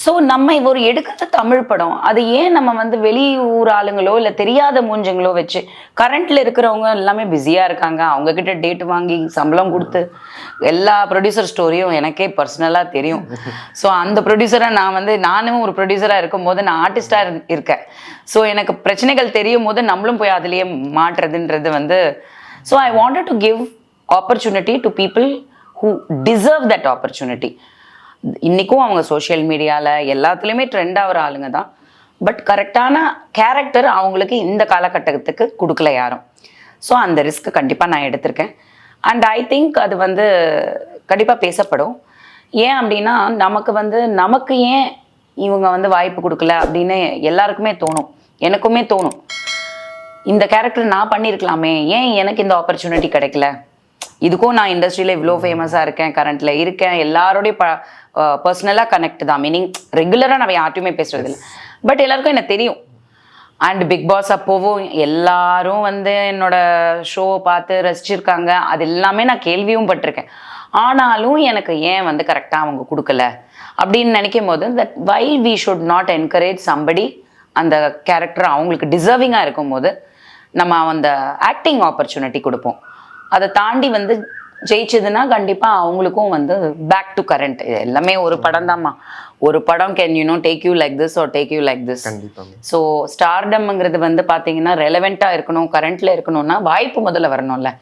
So நம்ம ஒரு எடுக்கிற தமிழ் படம் அது ஏன் நம்ம வந்து வெளியூர் ஆளுங்களோ இல்லை தெரியாத மூஞ்சுங்களோ வச்சு கரண்ட்ல இருக்கிறவங்க எல்லாமே பிஸியாக இருக்காங்க, அவங்க கிட்ட டேட் வாங்கி சம்பளம் கொடுத்து எல்லா ப்ரொடியூசர் ஸ்டோரியும் எனக்கே பர்சனலாக தெரியும். ஸோ அந்த ப்ரொடியூசராக நான் வந்து நானும் ஒரு ப்ரொடியூசராக இருக்கும்போது நான் ஆர்டிஸ்டாக இருக்கேன். ஸோ எனக்கு பிரச்சனைகள் தெரியும் போது நம்மளும் போய் அதுலேயே மாட்டுறதுன்றது வந்து so I wanted to give opportunity to people who deserve that opportunity. இன்றைக்கும் அவங்க சோஷியல் மீடியாவில் எல்லாத்துலேயுமே ட்ரெண்ட் ஆகிற ஆளுங்க தான். பட் கரெக்டான கேரக்டர் அவங்களுக்கு இந்த காலகட்டத்துக்கு கொடுக்கல யாரும். ஸோ அந்த ரிஸ்க் கண்டிப்பாக நான் எடுத்திருக்கேன். அண்ட் ஐ திங்க் அது வந்து கண்டிப்பாக பேசப்படும். ஏன் அப்படின்னா நமக்கு ஏன் இவங்க வந்து வாய்ப்பு கொடுக்கல அப்படின்னு எல்லாருக்குமே தோணும், எனக்குமே தோணும். இந்த கேரக்டர் நான் பண்ணியிருக்கலாமே, ஏன் எனக்கு இந்த ஆப்பர்ச்சுனிட்டி கிடைக்கல. இதுக்கும் நான் இண்டஸ்ட்ரியில் இவ்வளோ ஃபேமஸாக இருக்கேன், கரண்ட்டில் இருக்கேன், எல்லாரோடையும் பர்சனலாக கனெக்ட் தான். மீனிங் ரெகுலராக நான் யார்ட்டையுமே பேசுறது இல்லை, பட் எல்லாருக்கும் எனக்கு தெரியும். அண்ட் பிக் பாஸ் அப்போவும் எல்லாரும் வந்து என்னோட ஷோவை பார்த்து ரசிச்சிருக்காங்க, அது எல்லாமே நான் கேள்வியும் பட்டிருக்கேன். ஆனாலும் எனக்கு ஏன் வந்து கரெக்டாக அவங்க கொடுக்கல அப்படின்னு நினைக்கும் போது that why we should not encourage somebody அந்த கேரக்டர் அவங்களுக்கு டிசர்விங்காக இருக்கும்போது நம்ம அந்த ஆக்டிங் ஆப்பர்ச்சுனிட்டி கொடுப்போம். அதை தாண்டி வந்து ஜெயிச்சதுன்னா கண்டிப்பாக அவங்களுக்கும் வந்து பேக் டு கரண்ட். எல்லாமே ஒரு படம் தான்மா, ஒரு படம் can take you like this or take you like this. So ஸ்டார்டம்ங்கிறது வந்து பார்த்தீங்கன்னா ரெலவெண்ட்டாக இருக்கணும், கரண்ட்டில் இருக்கணும்னா வாய்ப்பு முதல்ல வரணும்ல.